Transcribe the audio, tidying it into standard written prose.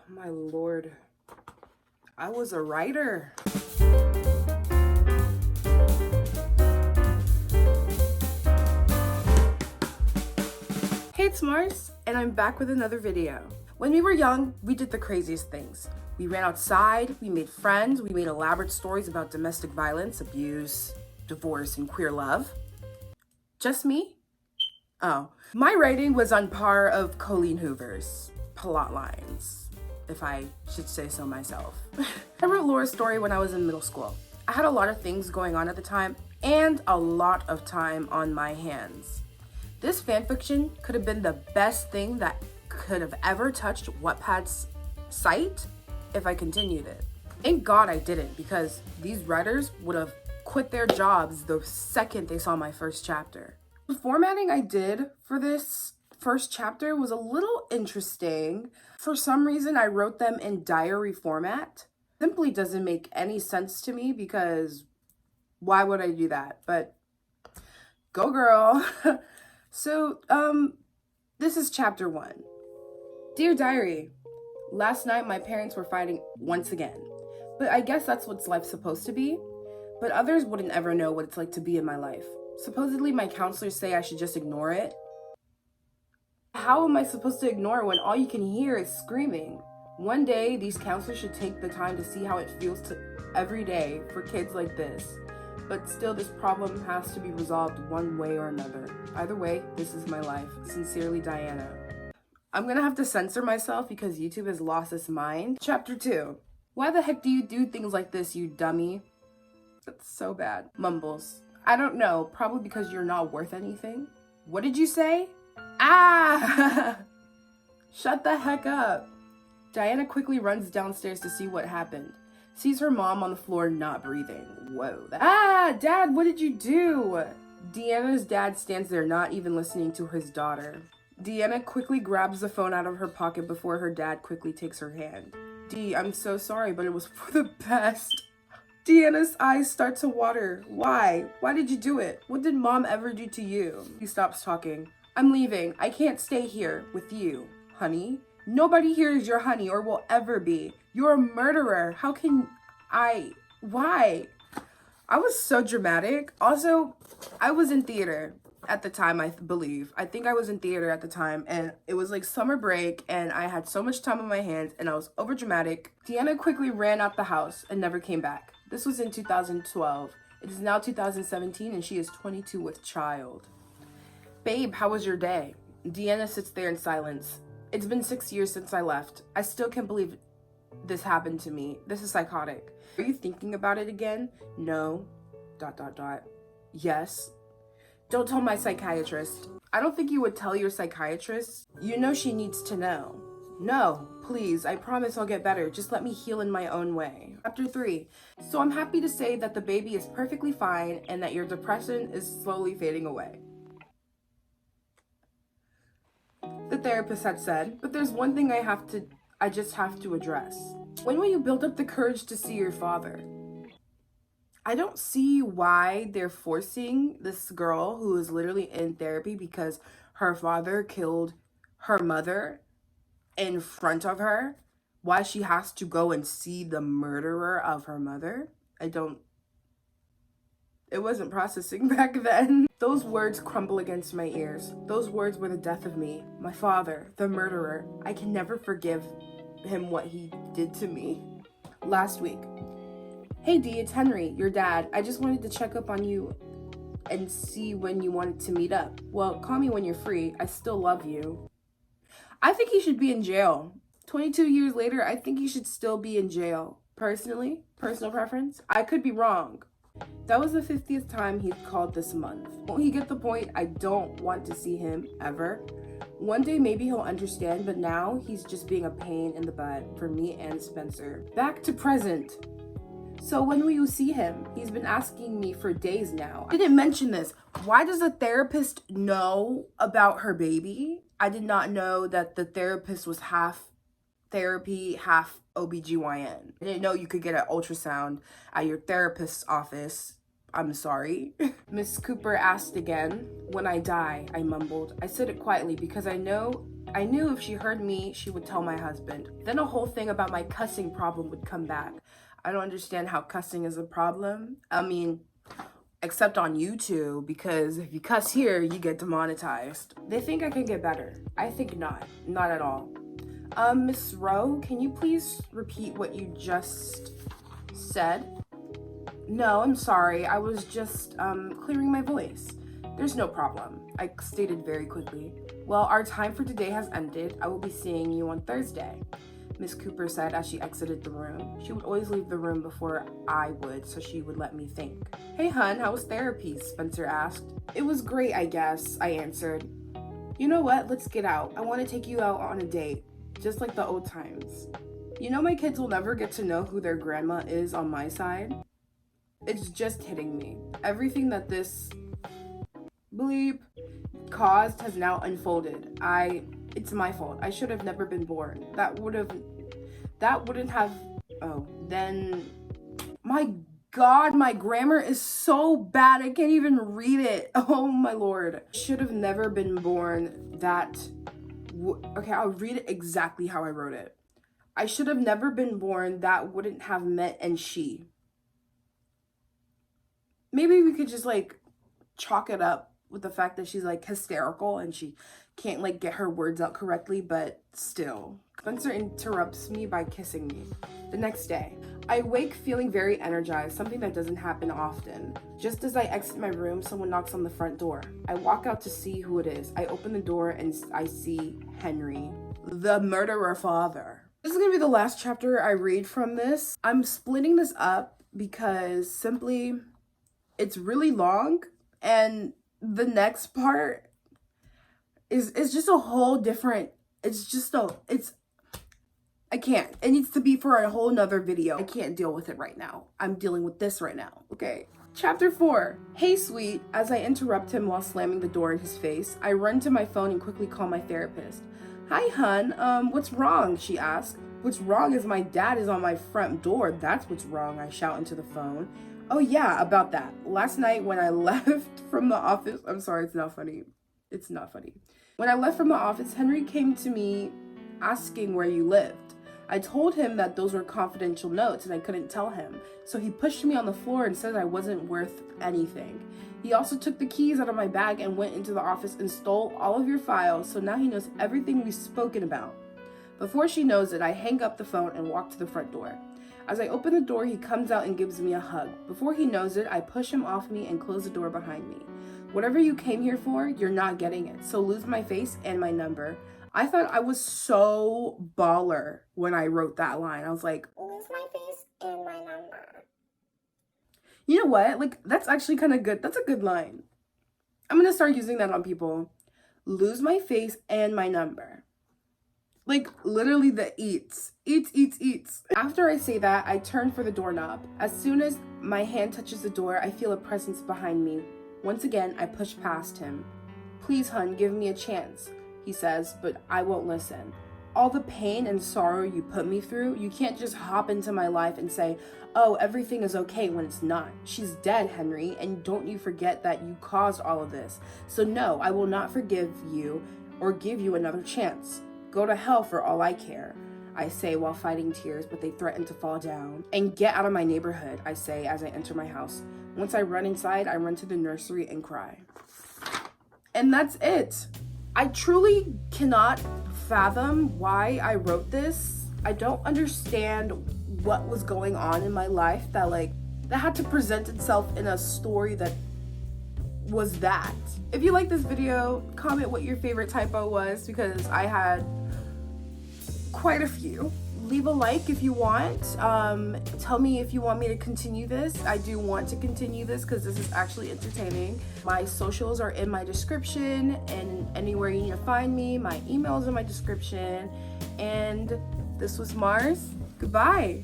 My lord. I was a writer. Hey, it's Mars, and I'm back with another video. When we were young, we did the craziest things. We ran outside, we made friends, we made elaborate stories about domestic violence, abuse, divorce, and queer love. Just me? Oh. My writing was on par of Colleen Hoover's plot lines, if I should say so myself. I wrote Laura's story when I was in middle school. I had a lot of things going on at the time and a lot of time on my hands. This fanfiction could have been the best thing that could have ever touched Wattpad's site if I continued it. Thank God I didn't, because these writers would have quit their jobs the second they saw my first chapter. The formatting I did for this first chapter was a little interesting. For some reason, I wrote them in diary format. Simply doesn't make any sense to me, because why would I do that? But go girl. So, this is chapter 1. Dear Diary, last night my parents were fighting once again. But I guess that's what life's supposed to be. But others wouldn't ever know what it's like to be in my life. Supposedly my counselors say I should just ignore it. How am I supposed to ignore when all you can hear is screaming? One day, these counselors should take the time to see how it feels to every day for kids like this. But still, this problem has to be resolved one way or another. Either way, this is my life. Sincerely, Diana. I'm gonna have to censor myself because YouTube has lost its mind. Chapter 2. Why the heck do you do things like this, you dummy? That's so bad. Mumbles. I don't know. Probably because you're not worth anything. What did you say? Ah! Shut the heck up. Diana quickly runs downstairs to see what happened. Sees her mom on the floor not breathing. Whoa. Dad, what did you do? Deanna's dad stands there not even listening to his daughter. Deanna quickly grabs the phone out of her pocket before her dad quickly takes her hand. Dee, I'm so sorry, but it was for the best. Deanna's eyes start to water. Why? Why did you do it? What did mom ever do to you? He stops talking. I'm leaving. I can't stay here with you, honey. Nobody here is your honey or will ever be. You're a murderer. How can I? Why? I was so dramatic. Also, I was in theater at the time, I believe. I think I was in theater at the time, and it was like summer break, and I had so much time on my hands, and I was over dramatic. Deanna quickly ran out the house and never came back. This was in 2012. It is now 2017, and she is 22 with child. Babe, how was your day? Deanna sits there in silence. It's been 6 years since I left. I still can't believe this happened to me. This is psychotic. Are you thinking about it again? No. ... Yes. Don't tell my psychiatrist. I don't think you would tell your psychiatrist. You know she needs to know. No, please, I promise I'll get better. Just let me heal in my own way. Chapter 3. So I'm happy to say that the baby is perfectly fine and that your depression is slowly fading away. The therapist had said, but there's one thing I just have to address. When will you build up the courage to see your father? I don't see why they're forcing this girl who is literally in therapy because her father killed her mother in front of her, why she has to go and see the murderer of her mother. It wasn't processing back then. Those words crumble against my ears. Those words were the death of me. My father, the murderer. I can never forgive him what he did to me. Last week. Hey Dee, it's Henry, your dad. I just wanted to check up on you and see when you wanted to meet up. Well, call me when you're free. I still love you. I think he should be in jail. 22 years later, I think he should still be in jail. Personally, personal preference, I could be wrong. That was the 50th time he's called this month. Won't he get the point? I don't want to see him ever. One day maybe he'll understand, but now he's just being a pain in the butt for me and Spencer. Back to present. So when will you see him? He's been asking me for days now. I didn't mention this. Why does the therapist know about her baby? I did not know that the therapist was half therapy, half OBGYN. I didn't know you could get an ultrasound at your therapist's office. I'm sorry. Miss Cooper asked again. When I die, I mumbled. I said it quietly because I know I knew if she heard me, she would tell my husband. Then a whole thing about my cussing problem would come back. I don't understand how cussing is a problem. I mean, except on YouTube, because if you cuss here, you get demonetized. They think I can get better. I think not. Not at all. Miss Rowe, can you please repeat what you just said? No, I'm sorry. I was just clearing my voice. There's no problem, I stated very quickly. Well, our time for today has ended. I will be seeing you on Thursday, Miss Cooper said as she exited the room. She would always leave the room before I would, so she would let me think. Hey, hun, how was therapy? Spencer asked. It was great, I guess, I answered. You know what? Let's get out. I want to take you out on a date, just like the old times. You know my kids will never get to know who their grandma is on my side? It's just hitting me. Everything that this bleep caused has now unfolded. It's my fault. I should have never been born. That wouldn't have, then, my God, my grammar is so bad. I can't even read it. Oh my Lord. Should have never been born. Okay, I'll read it exactly how I wrote it. I should have never been born. That wouldn't have met and she. Maybe we could just like chalk it up with the fact that she's like hysterical and she can't like get her words out correctly, but still. Spencer interrupts me by kissing me. The next day, I wake feeling very energized, something that doesn't happen often. Just as I exit my room, someone knocks on the front door. I walk out to see who it is. I open the door and I see Henry, the murderer father. This is gonna be the last chapter I read from this. I'm splitting this up because simply it's really long, and the next part is just a whole different, I can't. It needs to be for a whole nother video. I can't deal with it right now. I'm dealing with this right now, okay? Chapter 4. Hey, sweet. As I interrupt him while slamming the door in his face, I run to my phone and quickly call my therapist. Hi, hun. What's wrong? She asks. What's wrong is my dad is on my front door. That's what's wrong, I shout into the phone. Oh yeah, about that. Last night when I left from the office, I'm sorry, it's not funny. It's not funny. When I left from the office, Henry came to me asking where you lived. I told him that those were confidential notes and I couldn't tell him. So he pushed me on the floor and said I wasn't worth anything. He also took the keys out of my bag and went into the office and stole all of your files, so now he knows everything we've spoken about. Before she knows it, I hang up the phone and walk to the front door. As I open the door, he comes out and gives me a hug. Before he knows it, I push him off me and close the door behind me. Whatever you came here for, you're not getting it. So lose my face and my number. I thought I was so baller when I wrote that line. I was like, lose my face and my number. You know what? Like, that's actually kind of good. That's a good line. I'm going to start using that on people. Lose my face and my number. Like, literally the eats. Eats. After I say that, I turn for the doorknob. As soon as my hand touches the door, I feel a presence behind me. Once again, I push past him. Please, hun, give me a chance, he says, but I won't listen. All the pain and sorrow you put me through, you can't just hop into my life and say, oh, everything is okay when it's not. She's dead, Henry, and don't you forget that you caused all of this. So no, I will not forgive you or give you another chance. Go to hell for all I care, I say while fighting tears, but they threaten to fall down. And get out of my neighborhood, I say as I enter my house. Once I run inside, I run to the nursery and cry. And that's it. I truly cannot fathom why I wrote this. I don't understand what was going on in my life that had to present itself in a story that was that. If you like this video, comment what your favorite typo was, because I had quite a few. Leave a like if you want. Tell me if you want me to continue this. I do want to continue this because this is actually entertaining. My socials are in my description and anywhere you need to find me. My email is in my description. And this was Mars. Goodbye.